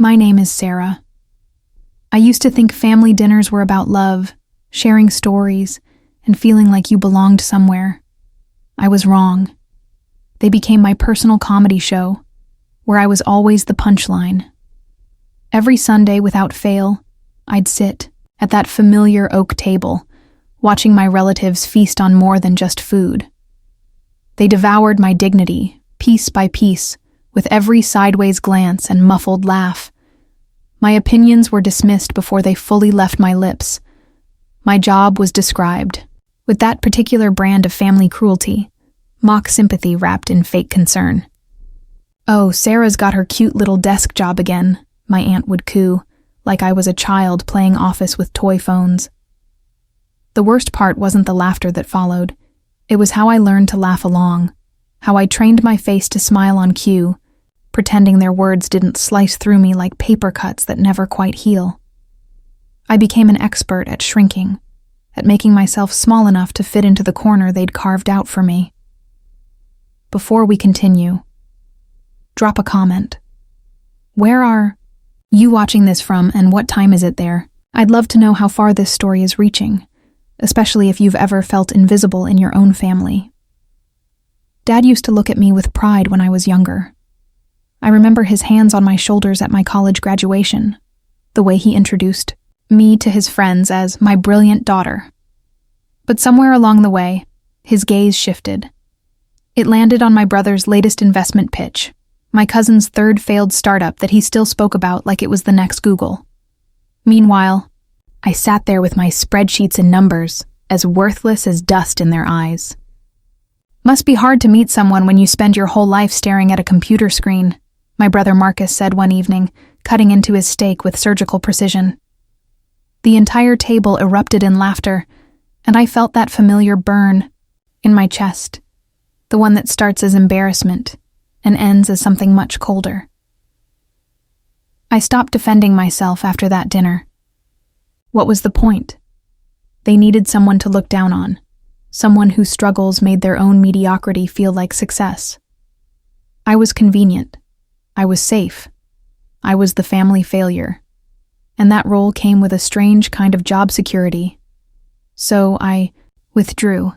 My name is Sarah. I used to think family dinners were about love, sharing stories, and feeling like you belonged somewhere. I was wrong. They became my personal comedy show, where I was always the punchline. Every Sunday, without fail, I'd sit at that familiar oak table, watching my relatives feast on more than just food. They devoured my dignity, piece by piece, with every sideways glance and muffled laugh. My opinions were dismissed before they fully left my lips. My job was described with that particular brand of family cruelty, mock sympathy wrapped in fake concern. "Oh, Sarah's got her cute little desk job again," my aunt would coo, like I was a child playing office with toy phones. The worst part wasn't the laughter that followed. It was how I learned to laugh along, how I trained my face to smile on cue, pretending their words didn't slice through me like paper cuts that never quite heal. I became an expert at shrinking, at making myself small enough to fit into the corner they'd carved out for me. Before we continue, drop a comment. Where are you watching this from, and what time is it there? I'd love to know how far this story is reaching, especially if you've ever felt invisible in your own family. Dad used to look at me with pride when I was younger. I remember his hands on my shoulders at my college graduation, the way he introduced me to his friends as my brilliant daughter. But somewhere along the way, his gaze shifted. It landed on my brother's latest investment pitch, my cousin's third failed startup that he still spoke about like it was the next Google. Meanwhile, I sat there with my spreadsheets and numbers, as worthless as dust in their eyes. "Must be hard to meet someone when you spend your whole life staring at a computer screen," my brother Marcus said one evening, cutting into his steak with surgical precision. The entire table erupted in laughter, and I felt that familiar burn in my chest, the one that starts as embarrassment and ends as something much colder. I stopped defending myself after that dinner. What was the point? They needed someone to look down on, someone whose struggles made their own mediocrity feel like success. I was convenient. I was safe. I was the family failure. And that role came with a strange kind of job security. So I withdrew.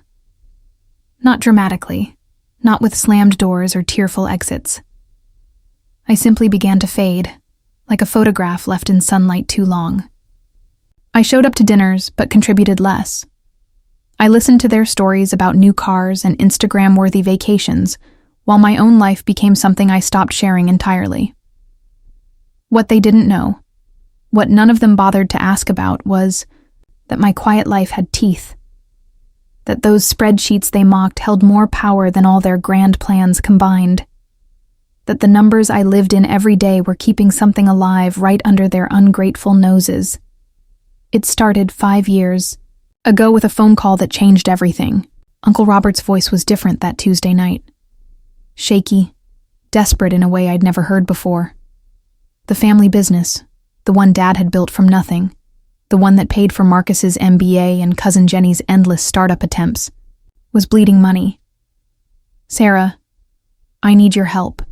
Not dramatically, not with slammed doors or tearful exits. I simply began to fade, like a photograph left in sunlight too long. I showed up to dinners, but contributed less. I listened to their stories about new cars and Instagram-worthy vacations, while my own life became something I stopped sharing entirely. What they didn't know, what none of them bothered to ask about, was that my quiet life had teeth, that those spreadsheets they mocked held more power than all their grand plans combined, that the numbers I lived in every day were keeping something alive right under their ungrateful noses. It started 5 years ago with a phone call that changed everything. Uncle Robert's voice was different that Tuesday night. Shaky, desperate in a way I'd never heard before. The family business, the one Dad had built from nothing, the one that paid for Marcus's MBA and Cousin Jenny's endless startup attempts, was bleeding money. "Sarah, I need your help,"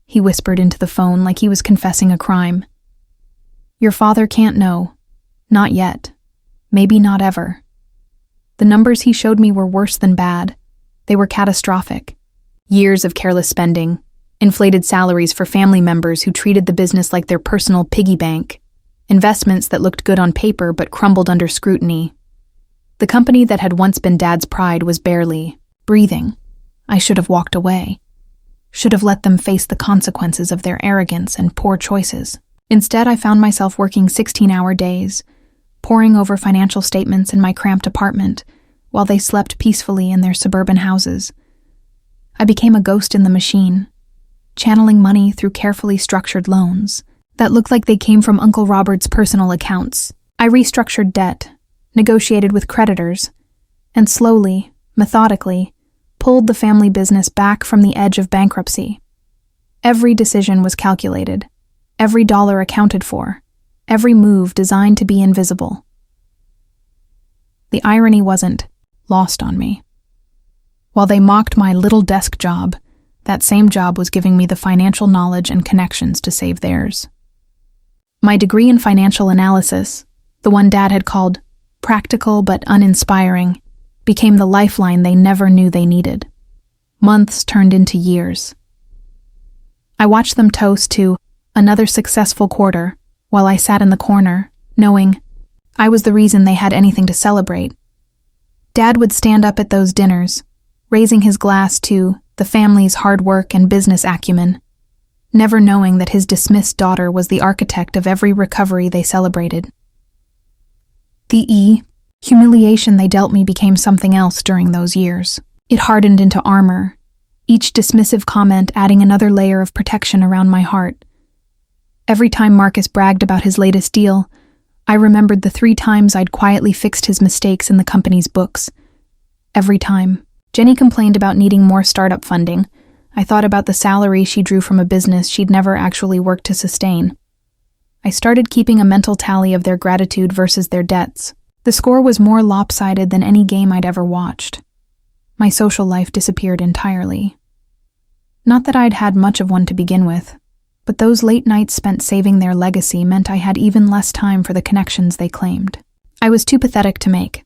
he whispered into the phone like he was confessing a crime. "Your father can't know. Not yet. Maybe not ever." The numbers he showed me were worse than bad. They were catastrophic. Years of careless spending, inflated salaries for family members who treated the business like their personal piggy bank, investments that looked good on paper but crumbled under scrutiny. The company that had once been Dad's pride was barely breathing. I should have walked away. Should have let them face the consequences of their arrogance and poor choices. Instead, I found myself working 16-hour days, poring over financial statements in my cramped apartment, while they slept peacefully in their suburban houses. I became a ghost in the machine, channeling money through carefully structured loans that looked like they came from Uncle Robert's personal accounts. I restructured debt, negotiated with creditors, and slowly, methodically, pulled the family business back from the edge of bankruptcy. Every decision was calculated, every dollar accounted for, every move designed to be invisible. The irony wasn't lost on me. While they mocked my little desk job, that same job was giving me the financial knowledge and connections to save theirs. My degree in financial analysis, the one Dad had called practical but uninspiring, became the lifeline they never knew they needed. Months turned into years. I watched them toast to another successful quarter while I sat in the corner, knowing I was the reason they had anything to celebrate. Dad would stand up at those dinners, raising his glass to the family's hard work and business acumen, never knowing that his dismissed daughter was the architect of every recovery they celebrated. The humiliation they dealt me became something else during those years. It hardened into armor, each dismissive comment adding another layer of protection around my heart. Every time Marcus bragged about his latest deal, I remembered the 3 times I'd quietly fixed his mistakes in the company's books. Every time Jenny complained about needing more startup funding, I thought about the salary she drew from a business she'd never actually worked to sustain. I started keeping a mental tally of their gratitude versus their debts. The score was more lopsided than any game I'd ever watched. My social life disappeared entirely. Not that I'd had much of one to begin with, but those late nights spent saving their legacy meant I had even less time for the connections they claimed. I was too pathetic to make.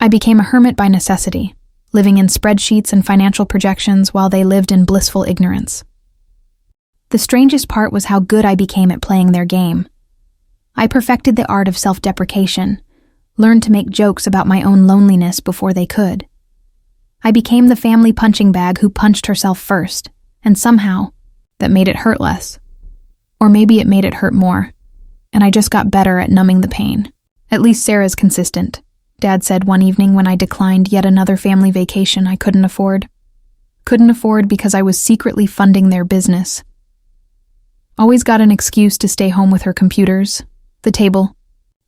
I became a hermit by necessity, living in spreadsheets and financial projections while they lived in blissful ignorance. The strangest part was how good I became at playing their game. I perfected the art of self-deprecation, learned to make jokes about my own loneliness before they could. I became the family punching bag who punched herself first, and somehow, that made it hurt less. Or maybe it made it hurt more, and I just got better at numbing the pain. At least Sarah's consistent, Dad said one evening when I declined yet another family vacation I couldn't afford. Couldn't afford because I was secretly funding their business. Always got an excuse to stay home with her computers, the table.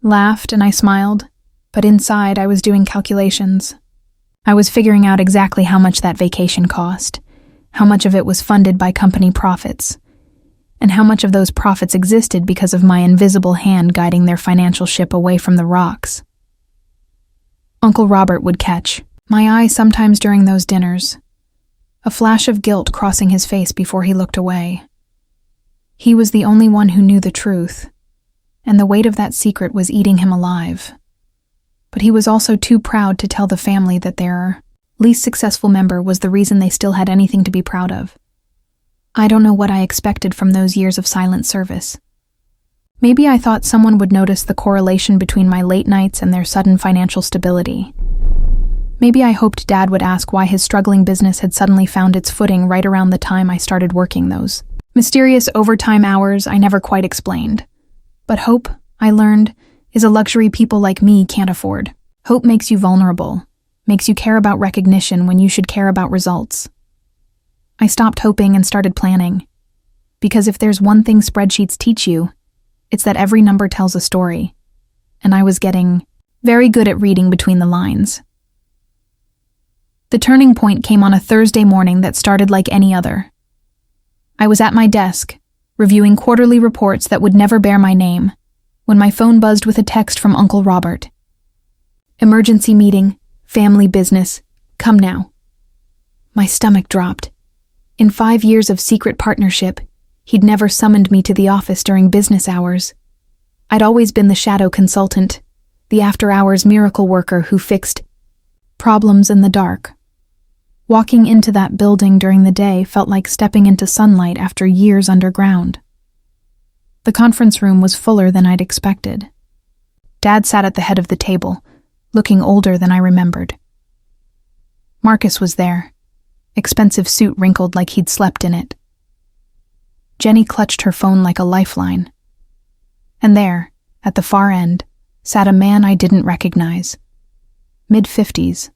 Laughed and I smiled, but inside I was doing calculations. I was figuring out exactly how much that vacation cost, how much of it was funded by company profits, and how much of those profits existed because of my invisible hand guiding their financial ship away from the rocks. Uncle Robert would catch my eye sometimes during those dinners, a flash of guilt crossing his face before he looked away. He was the only one who knew the truth, and the weight of that secret was eating him alive. But he was also too proud to tell the family that their least successful member was the reason they still had anything to be proud of. I don't know what I expected from those years of silent service. Maybe I thought someone would notice the correlation between my late nights and their sudden financial stability. Maybe I hoped Dad would ask why his struggling business had suddenly found its footing right around the time I started working those mysterious overtime hours I never quite explained. But hope, I learned, is a luxury people like me can't afford. Hope makes you vulnerable, makes you care about recognition when you should care about results. I stopped hoping and started planning. Because if there's one thing spreadsheets teach you, it's that every number tells a story. And I was getting very good at reading between the lines. The turning point came on a Thursday morning that started like any other. I was at my desk, reviewing quarterly reports that would never bear my name, when my phone buzzed with a text from Uncle Robert. Emergency meeting, family business, come now. My stomach dropped. In 5 years of secret partnership, he'd never summoned me to the office during business hours. I'd always been the shadow consultant, the after-hours miracle worker who fixed problems in the dark. Walking into that building during the day felt like stepping into sunlight after years underground. The conference room was fuller than I'd expected. Dad sat at the head of the table, looking older than I remembered. Marcus was there, expensive suit wrinkled like he'd slept in it. Jenny clutched her phone like a lifeline. And there, at the far end, sat a man I didn't recognize. Mid-50s,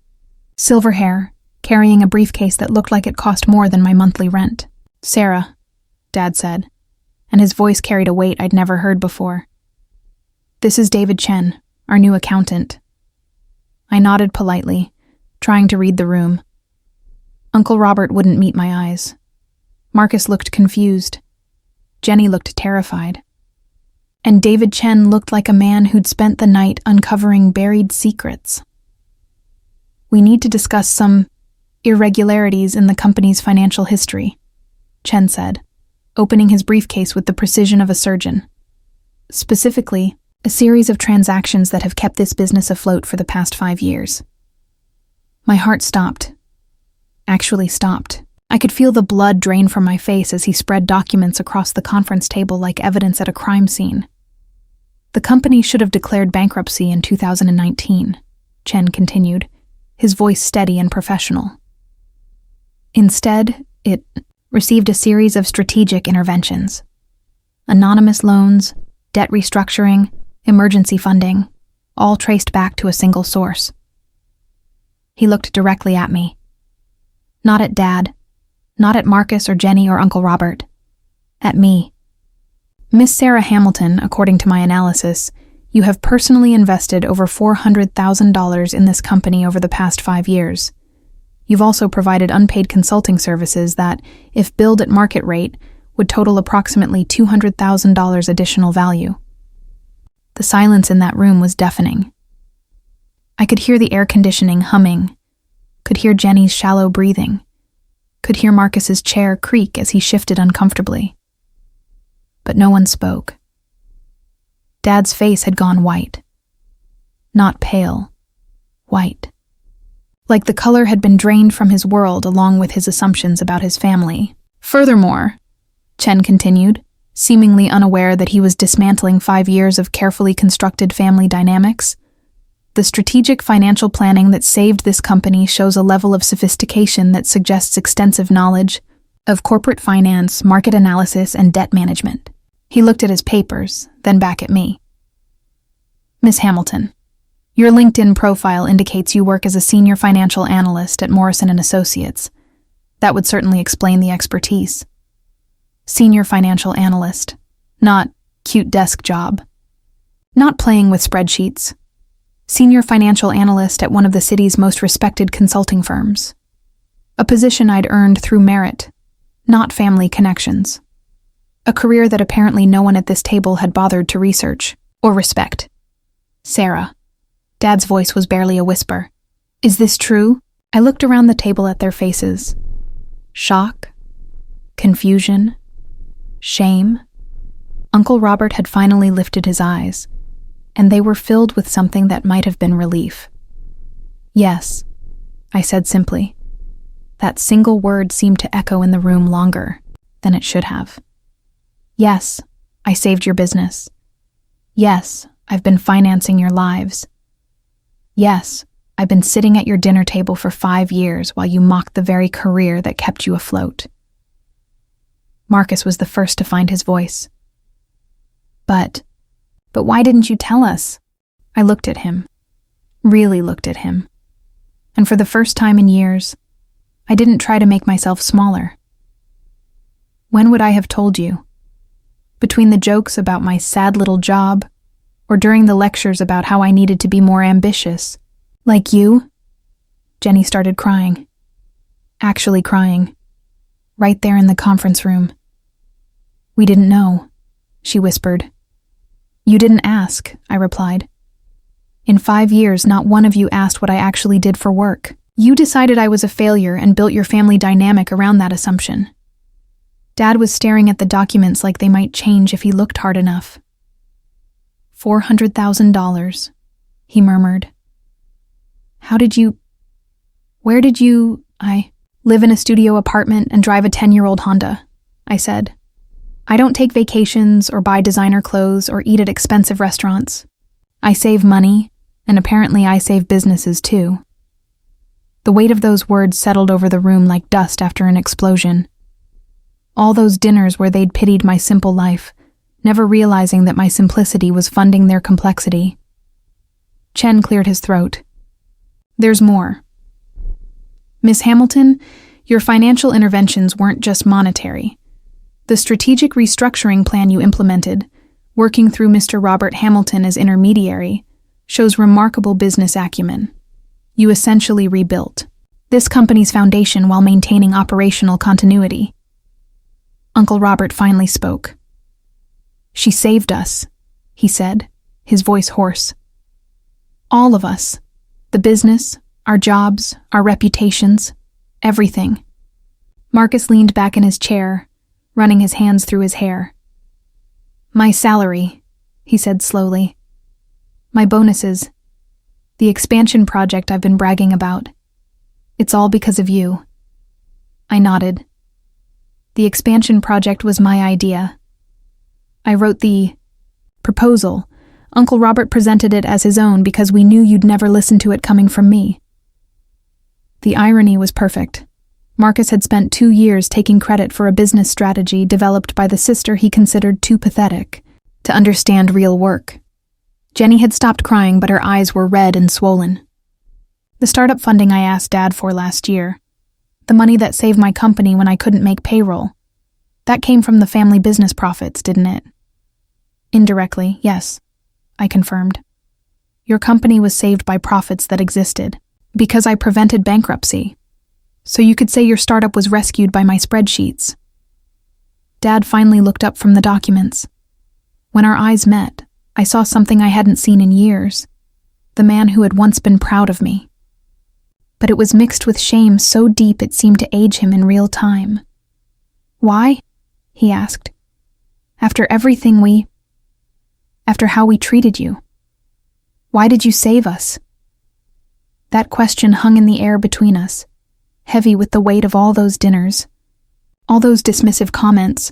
silver hair, carrying a briefcase that looked like it cost more than my monthly rent. Sarah, Dad said, and his voice carried a weight I'd never heard before. This is David Chen, our new accountant. I nodded politely, trying to read the room. Uncle Robert wouldn't meet my eyes. Marcus looked confused. Jenny looked terrified. And David Chen looked like a man who'd spent the night uncovering buried secrets. We need to discuss some irregularities in the company's financial history, Chen said, opening his briefcase with the precision of a surgeon. specifically, a series of transactions that have kept this business afloat for the past 5 years. My heart stopped. Actually stopped. I could feel the blood drain from my face as he spread documents across the conference table like evidence at a crime scene. The company should have declared bankruptcy in 2019, Chen continued, his voice steady and professional. Instead, it received a series of strategic interventions. Anonymous loans, debt restructuring, emergency funding, all traced back to a single source. He looked directly at me. Not at Dad, not at Marcus or Jenny or Uncle Robert. At me. Miss Sarah Hamilton, according to my analysis, you have personally invested over $400,000 in this company over the past 5 years. You've also provided unpaid consulting services that, if billed at market rate, would total approximately $200,000 additional value. The silence in that room was deafening. I could hear the air conditioning humming, could hear Jenny's shallow breathing, could hear Marcus's chair creak as he shifted uncomfortably. But no one spoke. Dad's face had gone white. Not pale. White. Like the color had been drained from his world along with his assumptions about his family. Furthermore, Chen continued, seemingly unaware that he was dismantling 5 years of carefully constructed family dynamics, the strategic financial planning that saved this company shows a level of sophistication that suggests extensive knowledge of corporate finance, market analysis, and debt management. He looked at his papers, then back at me. Miss Hamilton, your LinkedIn profile indicates you work as a senior financial analyst at Morrison & Associates. That would certainly explain the expertise. Senior financial analyst, not cute desk job. Not playing with spreadsheets. Senior financial analyst at one of the city's most respected consulting firms. A position I'd earned through merit, not family connections. A career that apparently no one at this table had bothered to research or respect. Sarah. Dad's voice was barely a whisper. Is this true? I looked around the table at their faces. Shock. Confusion. Shame. Uncle Robert had finally lifted his eyes, and they were filled with something that might have been relief. Yes, I said simply. That single word seemed to echo in the room longer than it should have. Yes, I saved your business. Yes, I've been financing your lives. Yes, I've been sitting at your dinner table for 5 years while you mocked the very career that kept you afloat. Marcus was the first to find his voice. But why didn't you tell us? I looked at him, really looked at him. And for the first time in years, I didn't try to make myself smaller. When would I have told you? Between the jokes about my sad little job, or during the lectures about how I needed to be more ambitious. Like you? Jenny started crying. Actually crying. Right there in the conference room. We didn't know, she whispered. You didn't ask, I replied. In 5 years, not one of you asked what I actually did for work. You decided I was a failure and built your family dynamic around that assumption. Dad was staring at the documents like they might change if he looked hard enough. $400,000, he murmured. Where did you, I live in a studio apartment and drive a 10-year-old Honda, I said. I don't take vacations or buy designer clothes or eat at expensive restaurants. I save money, and apparently I save businesses too. The weight of those words settled over the room like dust after an explosion. All those dinners where they'd pitied my simple life, never realizing that my simplicity was funding their complexity. Chen cleared his throat. There's more. Miss Hamilton, your financial interventions weren't just monetary. The strategic restructuring plan you implemented, working through Mr. Robert Hamilton as intermediary, shows remarkable business acumen. You essentially rebuilt this company's foundation while maintaining operational continuity. Uncle Robert finally spoke. She saved us, he said, his voice hoarse. All of us. The business, our jobs, our reputations, everything. Marcus leaned back in his chair, running his hands through his hair. My salary, he said slowly. My bonuses. The expansion project I've been bragging about. It's all because of you. I nodded. The expansion project was my idea. I wrote the proposal. Uncle Robert presented it as his own because we knew you'd never listen to it coming from me. The irony was perfect. Marcus had spent 2 years taking credit for a business strategy developed by the sister he considered too pathetic to understand real work. Jenny had stopped crying, but her eyes were red and swollen. The startup funding I asked Dad for last year, the money that saved my company when I couldn't make payroll, that came from the family business profits, didn't it? Indirectly, yes, I confirmed. Your company was saved by profits that existed, because I prevented bankruptcy. So you could say your startup was rescued by my spreadsheets. Dad finally looked up from the documents. When our eyes met, I saw something I hadn't seen in years, the man who had once been proud of me. But it was mixed with shame so deep it seemed to age him in real time. Why? He asked. After how we treated you. Why did you save us? That question hung in the air between us, heavy with the weight of all those dinners, all those dismissive comments,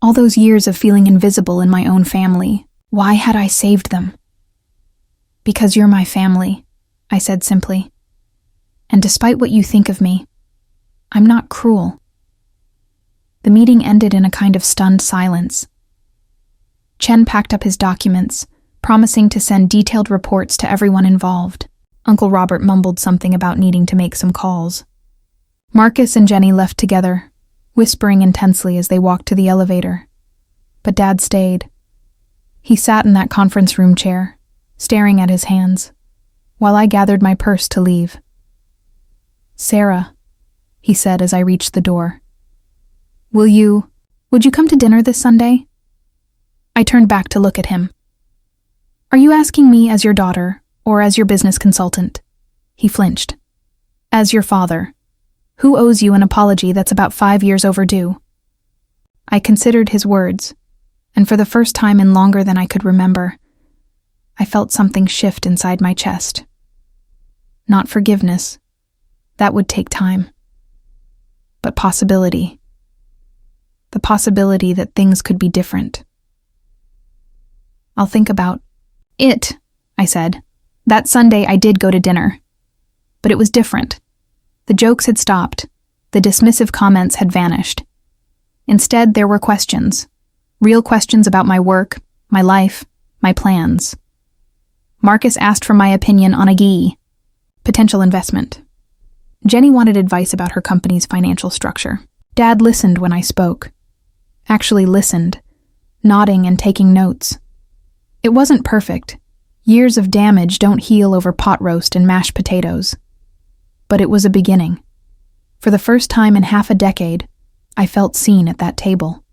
all those years of feeling invisible in my own family. Why had I saved them? Because you're my family, I said simply. And despite what you think of me, I'm not cruel. The meeting ended in a kind of stunned silence. Chen packed up his documents, promising to send detailed reports to everyone involved. Uncle Robert mumbled something about needing to make some calls. Marcus and Jenny left together, whispering intensely as they walked to the elevator. But Dad stayed. He sat in that conference room chair, staring at his hands, while I gathered my purse to leave. Sarah, he said as I reached the door. Would you come to dinner this Sunday? I turned back to look at him. Are you asking me as your daughter or as your business consultant? He flinched. As your father. Who owes you an apology that's about 5 years overdue? I considered his words, and for the first time in longer than I could remember, I felt something shift inside my chest. Not forgiveness. That would take time. But possibility. The possibility that things could be different. I'll think about it, I said. That Sunday I did go to dinner. But it was different. The jokes had stopped. The dismissive comments had vanished. Instead, there were questions. Real questions about my work, my life, my plans. Marcus asked for my opinion on a potential investment. Jenny wanted advice about her company's financial structure. Dad listened when I spoke. Actually listened, nodding and taking notes. It wasn't perfect. Years of damage don't heal over pot roast and mashed potatoes. But it was a beginning. For the first time in half a decade, I felt seen at that table.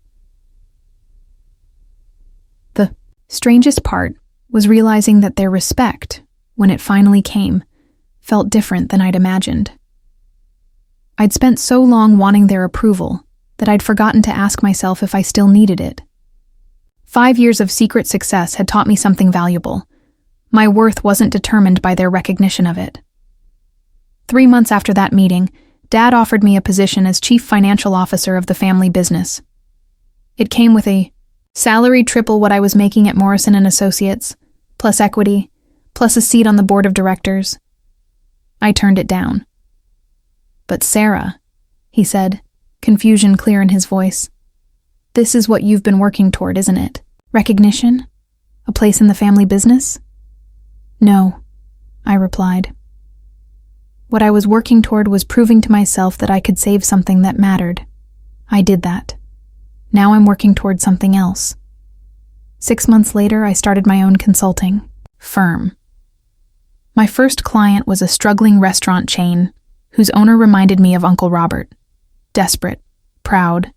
The strangest part was realizing that their respect, when it finally came, felt different than I'd imagined. I'd spent so long wanting their approval that I'd forgotten to ask myself if I still needed it. 5 years of secret success had taught me something valuable. My worth wasn't determined by their recognition of it. 3 months after that meeting, Dad offered me a position as chief financial officer of the family business. It came with a salary triple what I was making at Morrison & Associates, plus equity, plus a seat on the board of directors. I turned it down. But Sarah, he said, confusion clear in his voice, this is what you've been working toward, isn't it? Recognition? A place in the family business? No, I replied. What I was working toward was proving to myself that I could save something that mattered. I did that. Now I'm working toward something else. 6 months later, I started my own consulting firm. My first client was a struggling restaurant chain whose owner reminded me of Uncle Robert, desperate, proud,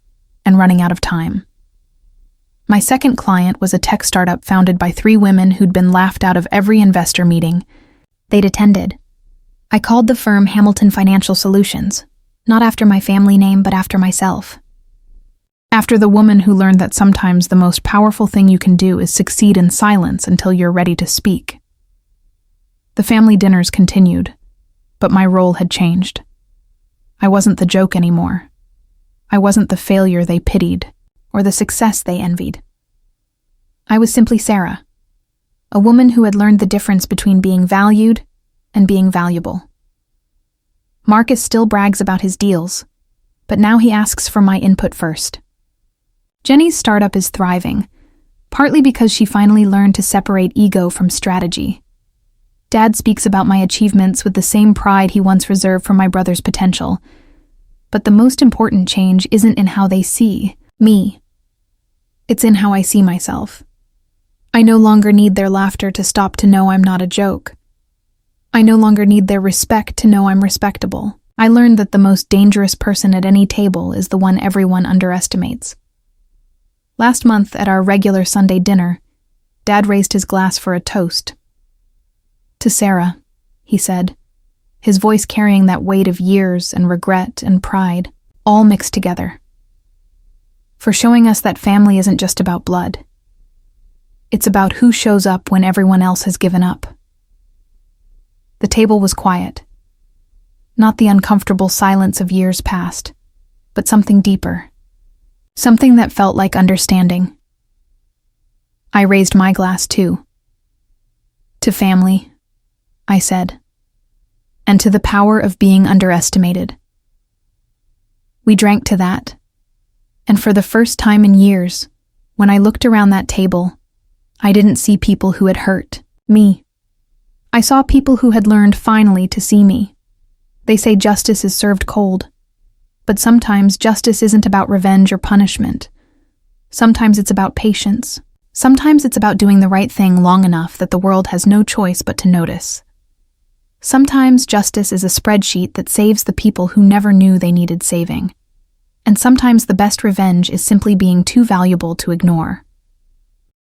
and running out of time. My second client was a tech startup founded by 3 women who'd been laughed out of every investor meeting they'd attended. I called the firm Hamilton Financial Solutions, not after my family name, but after myself. After the woman who learned that sometimes the most powerful thing you can do is succeed in silence until you're ready to speak. The family dinners continued, but my role had changed. I wasn't the joke anymore. I wasn't the failure they pitied, or the success they envied. I was simply Sarah, a woman who had learned the difference between being valued and being valuable. Marcus still brags about his deals, but now he asks for my input first. Jenny's startup is thriving, partly because she finally learned to separate ego from strategy. Dad speaks about my achievements with the same pride he once reserved for my brother's potential. But the most important change isn't in how they see me. It's in how I see myself. I no longer need their laughter to stop to know I'm not a joke. I no longer need their respect to know I'm respectable. I learned that the most dangerous person at any table is the one everyone underestimates. Last month at our regular Sunday dinner, Dad raised his glass for a toast. To Sarah, he said, his voice carrying that weight of years and regret and pride, all mixed together. For showing us that family isn't just about blood. It's about who shows up when everyone else has given up. The table was quiet. Not the uncomfortable silence of years past, but something deeper. Something that felt like understanding. I raised my glass too. To family, I said, and to the power of being underestimated. We drank to that, and for the first time in years, when I looked around that table, I didn't see people who had hurt me. I saw people who had learned finally to see me. They say justice is served cold, but sometimes justice isn't about revenge or punishment. Sometimes it's about patience. Sometimes it's about doing the right thing long enough that the world has no choice but to notice. Sometimes justice is a spreadsheet that saves the people who never knew they needed saving. And sometimes the best revenge is simply being too valuable to ignore.